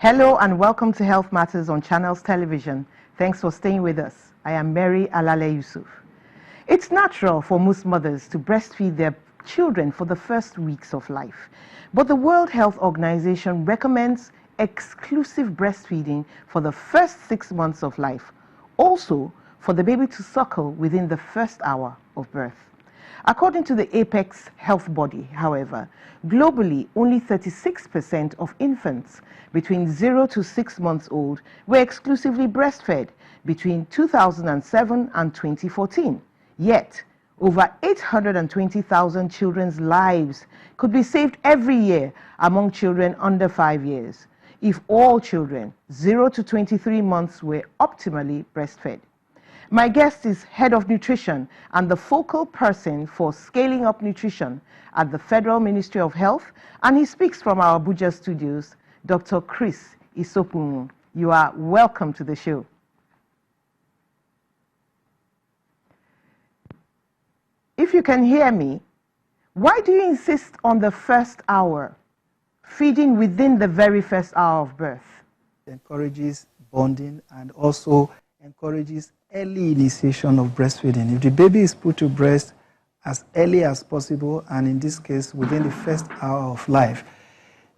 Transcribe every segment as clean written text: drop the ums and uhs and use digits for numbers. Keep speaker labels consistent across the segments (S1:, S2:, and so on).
S1: Hello and welcome to Health Matters on Channels Television. Thanks for staying with us. I am Mary Alale Yusuf. It's natural for most mothers to breastfeed their children for the first weeks of life, but the World Health Organization recommends exclusive breastfeeding for the first 6 months of life, also for the baby to suckle within the first hour of birth. According to the Apex health body, however, globally only 36% of infants between 0 to 6 months old were exclusively breastfed between 2007 and 2014. Yet, over 820,000 children's lives could be saved every year among children under 5 years if all children 0 to 23 months were optimally breastfed. My guest is Head of Nutrition and the focal person for scaling up nutrition at the Federal Ministry of Health, and he speaks from our Abuja studios, Dr. Chris Isopunu. You are welcome to the show. If you can hear me, why do you insist on the first hour, feeding within the very first hour of birth?
S2: It encourages bonding and also encourages early initiation of breastfeeding. If the baby is put to breast as early as possible, and in this case within the first hour of life,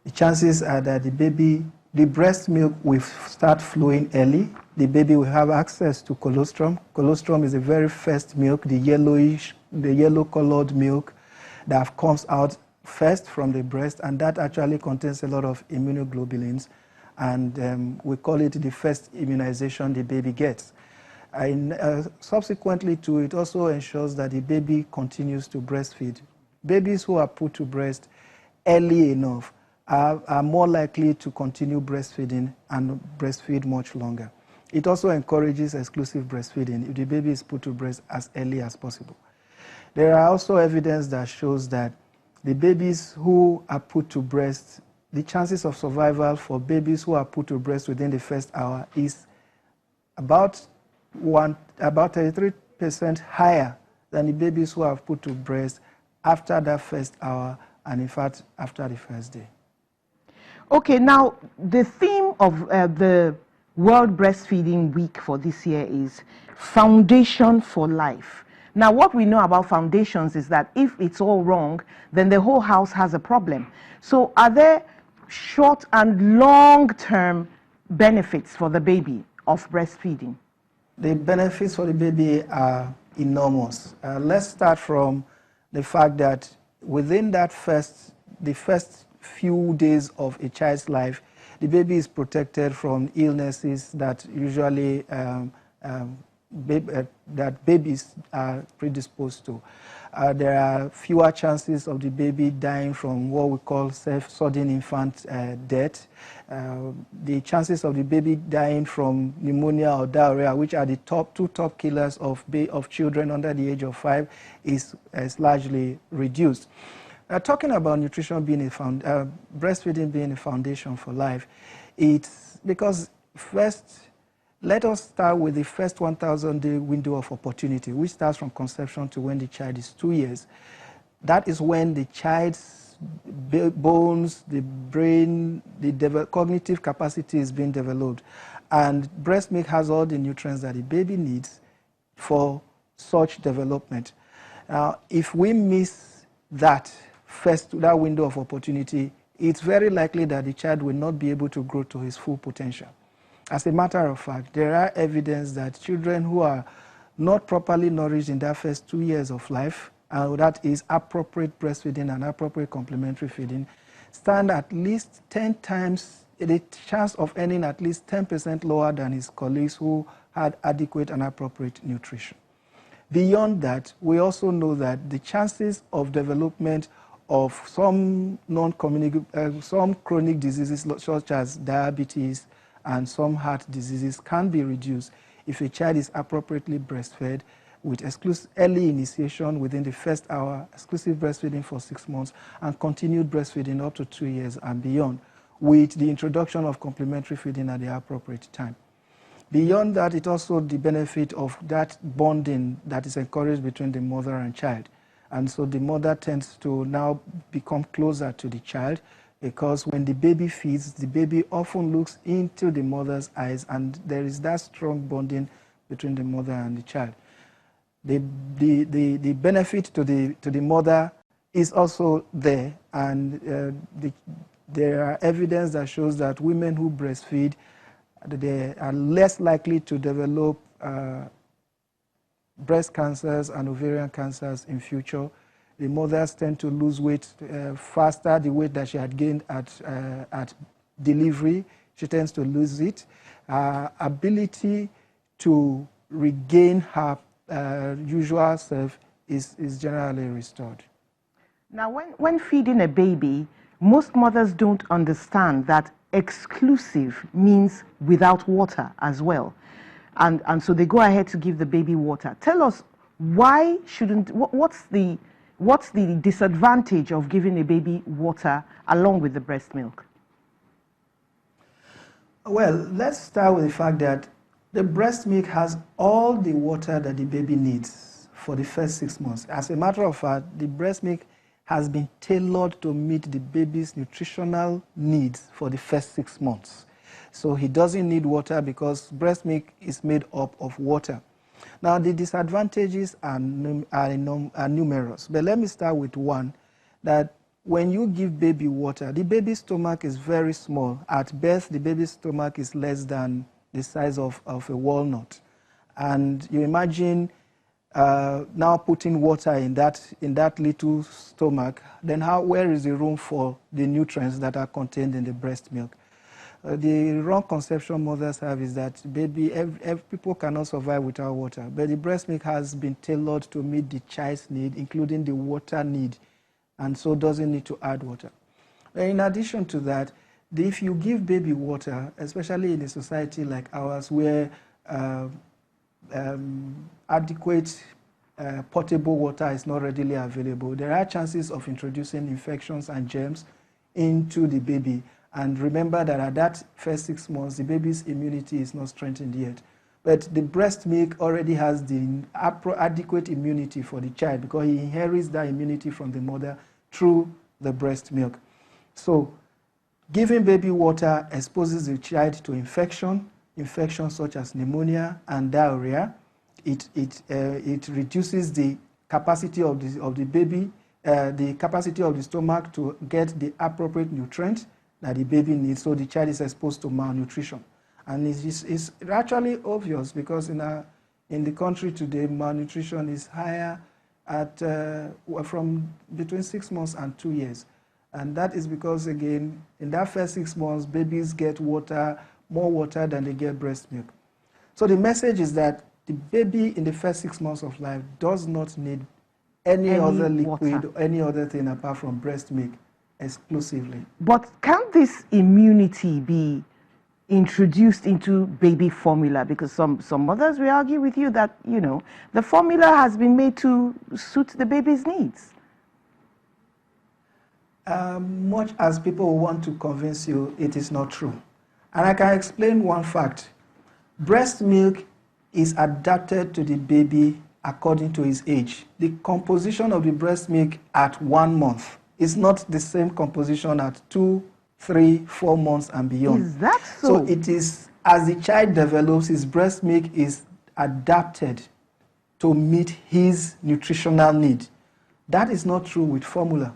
S2: the chances are that the breast milk will start flowing early. The baby will have access to colostrum. Colostrum is the very first milk, the yellow colored milk that comes out first from the breast, and that actually contains a lot of immunoglobulins, and we call it the first immunization the baby gets. Subsequently to it also ensures that the baby continues to breastfeed. Babies who are put to breast early enough are more likely to continue breastfeeding and breastfeed much longer. It also encourages exclusive breastfeeding if the baby is put to breast as early as possible. There are also evidence that shows that the babies who are put to breast, the chances of survival for babies who are put to breast within the first hour is about 33% higher than the babies who are put to breast after that first hour, and in fact after the first day.
S1: Okay, now the theme of the World Breastfeeding Week for this year is Foundation for Life. Now, what we know about foundations is that if it's all wrong, then the whole house has a problem. So are there short and long-term benefits for the baby of breastfeeding?
S2: The benefits for the baby are enormous. Let's start from the fact that within the first few days of a child's life, the baby is protected from illnesses that usually that babies are predisposed to. There are fewer chances of the baby dying from what we call sudden infant death. The chances of the baby dying from pneumonia or diarrhea, which are the two top killers of children under the age of 5, is largely reduced. Talking about nutrition being breastfeeding being a foundation for life, it's because first, let us start with the first 1,000-day window of opportunity, which starts from conception to when the child is 2 years. That is when the child's bones, the brain, the cognitive capacity is being developed. And breast milk has all the nutrients that the baby needs for such development. Now, if we miss that window of opportunity, it's very likely that the child will not be able to grow to his full potential. As a matter of fact, there are evidence that children who are not properly nourished in that first 2 years of life, and that is appropriate breastfeeding and appropriate complementary feeding, stand at least 10 times, the chance of earning at least 10% lower than his colleagues who had adequate and appropriate nutrition. Beyond that, we also know that the chances of development of some some chronic diseases such as diabetes and some heart diseases can be reduced if a child is appropriately breastfed with early initiation within the first hour, exclusive breastfeeding for 6 months, and continued breastfeeding up to 2 years and beyond, with the introduction of complementary feeding at the appropriate time. Beyond that, it also the benefit of that bonding that is encouraged between the mother and child. And so the mother tends to now become closer to the child. because when the baby feeds, the baby often looks into the mother's eyes, and there is that strong bonding between the mother and the child. The benefit to the mother is also there, and there are evidence that shows that women who breastfeed, they are less likely to develop breast cancers and ovarian cancers in future. The mothers tend to lose weight faster, the weight that she had gained at delivery, she tends to lose it. Ability to regain her usual self is generally restored.
S1: Now, when feeding a baby, most mothers don't understand that exclusive means without water as well. And so they go ahead to give the baby water. Tell us, why shouldn't, what's the disadvantage of giving a baby water along with the breast milk?
S2: Well, let's start with the fact that the breast milk has all the water that the baby needs for the first 6 months. As a matter of fact, the breast milk has been tailored to meet the baby's nutritional needs for the first 6 months. So he doesn't need water because breast milk is made up of water. Now, the disadvantages are numerous, but let me start with one, that when you give baby water, the baby's stomach is very small. At birth, the baby's stomach is less than the size of a walnut. And you imagine now putting water in that little stomach, then where is the room for the nutrients that are contained in the breast milk? The wrong conception mothers have is that people cannot survive without water, but the breast milk has been tailored to meet the child's need, including the water need, and so doesn't need to add water. In addition to that, if you give baby water, especially in a society like ours where adequate potable water is not readily available, there are chances of introducing infections and germs into the baby. And remember that at that first 6 months, the baby's immunity is not strengthened yet. But the breast milk already has the adequate immunity for the child because he inherits that immunity from the mother through the breast milk. So giving baby water exposes the child to infections such as pneumonia and diarrhea. It reduces the capacity of the baby, the capacity of the stomach to get the appropriate nutrient that the baby needs, so the child is exposed to malnutrition. And it's actually obvious because in the country today, malnutrition is higher at from between 6 months and 2 years. And that is because, again, in that first 6 months, babies get water, more water than they get breast milk. So the message is that the baby in the first 6 months of life does not need any other liquid or any other thing apart from breast milk exclusively.
S1: But can this immunity be introduced into baby formula? Because some mothers will argue with you that, you know, the formula has been made to suit the baby's needs.
S2: Much as people want to convince you, it is not true. And I can explain one fact. Breast milk is adapted to the baby according to his age. The composition of the breast milk at 1 month is not the same composition at 2, 3, 4 months and beyond.
S1: Is that so?
S2: So it is, as the child develops, his breast milk is adapted to meet his nutritional need. That is not true with formula.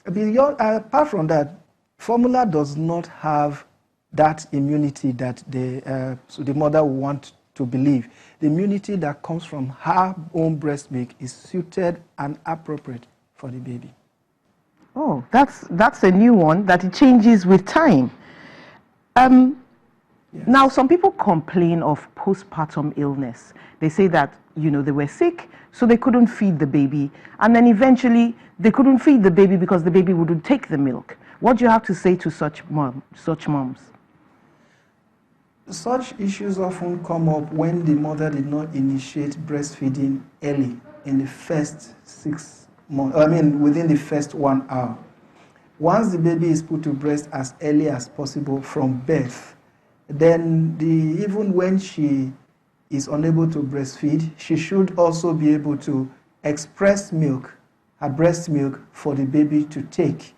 S2: Apart from that, formula does not have that immunity that the mother will want to believe. The immunity that comes from her own breast milk is suited and appropriate for the baby.
S1: Oh, that's a new one, that it changes with time. Yes. Now, some people complain of postpartum illness. They say that, you know, they were sick, so they couldn't feed the baby. And then eventually, they couldn't feed the baby because the baby wouldn't take the milk. What do you have to say to such moms?
S2: Such issues often come up when the mother did not initiate breastfeeding early in the first 6 months, within the first 1 hour. Once the baby is put to breast as early as possible from birth, then even when she is unable to breastfeed, she should also be able to express milk, her breast milk, for the baby to take.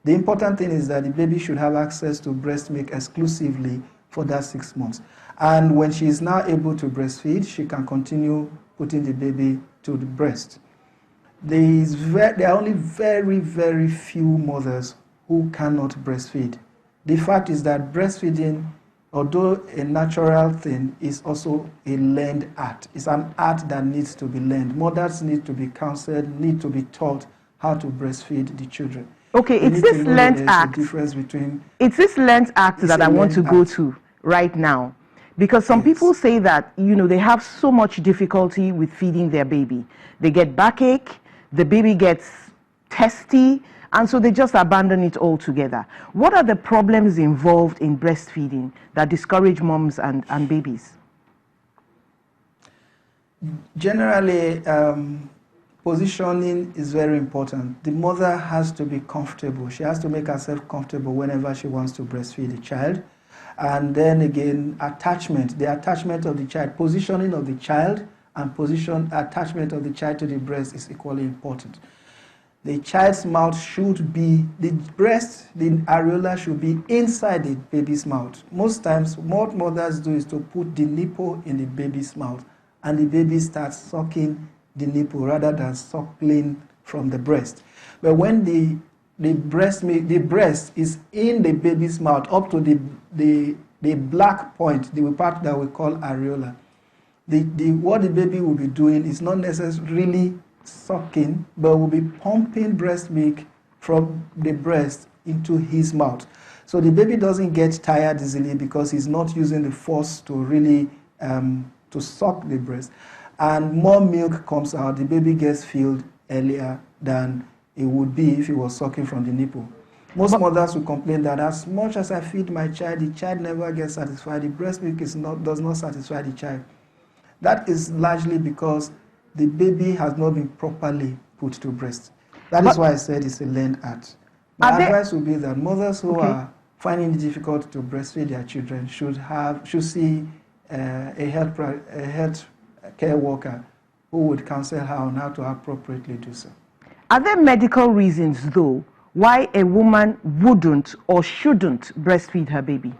S2: The important thing is that the baby should have access to breast milk exclusively for that 6 months. And when she is now able to breastfeed, she can continue putting the baby to the breast. There are only very, very few mothers who cannot breastfeed. The fact is that breastfeeding, although a natural thing, is also a learned art. It's an art that needs to be learned. Mothers need to be counseled, need to be taught how to breastfeed the children.
S1: Okay, it's this learned act. It's this learned act that I want to go to right now. Because some people say that, they have so much difficulty with feeding their baby. They get backache, the baby gets testy, and so they just abandon it altogether. What are the problems involved in breastfeeding that discourage moms and babies?
S2: Generally, positioning is very important. The mother has to be comfortable. She has to make herself comfortable whenever she wants to breastfeed the child. And then again, attachment, the attachment of the child, positioning of the child and attachment of the child to the breast is equally important. The child's mouth should be, the areola should be inside the baby's mouth. Most times, what mothers do is to put the nipple in the baby's mouth, and the baby starts sucking the nipple rather than suckling from the breast. But when the breast is in the baby's mouth up to the black point, the part that we call areola, what the baby will be doing is not necessarily sucking, but will be pumping breast milk from the breast into his mouth. So the baby doesn't get tired easily because he's not using the force to really to suck the breast. And more milk comes out, the baby gets filled earlier than it would be if he was sucking from the nipple. Most mothers will complain that as much as I feed my child, the child never gets satisfied. The breast milk does not satisfy the child. That is largely because the baby has not been properly put to breast. That is why I said it's a learned art. My advice would be that mothers who are finding it difficult to breastfeed their children should see a health care worker who would counsel her on how to appropriately do so.
S1: Are there medical reasons, though, why a woman wouldn't or shouldn't breastfeed her baby?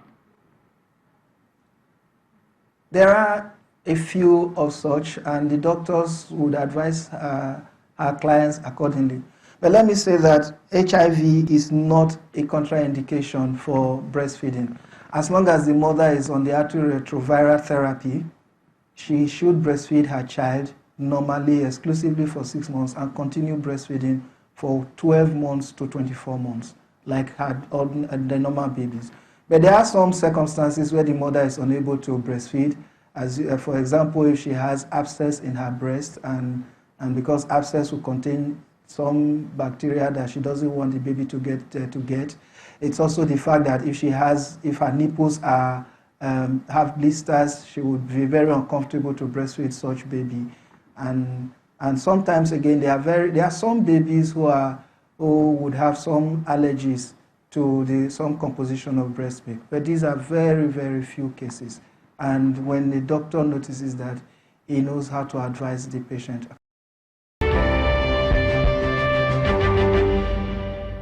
S2: There are a few of such, and the doctors would advise our clients accordingly. But let me say that HIV is not a contraindication for breastfeeding. As long as the mother is on the antiretroviral therapy, she should breastfeed her child normally, exclusively for 6 months, and continue breastfeeding for 12 months to 24 months, like the normal babies. But there are some circumstances where the mother is unable to breastfeed, as for example, if she has abscess in her breast, and because abscess will contain some bacteria that she doesn't want the baby to get. It's also the fact that if her nipples have blisters, she would be very uncomfortable to breastfeed such baby. And sometimes again, there are some babies who would have some allergies to some composition of breast milk, but these are very, very few cases. And when the doctor notices that, he knows how to advise the patient.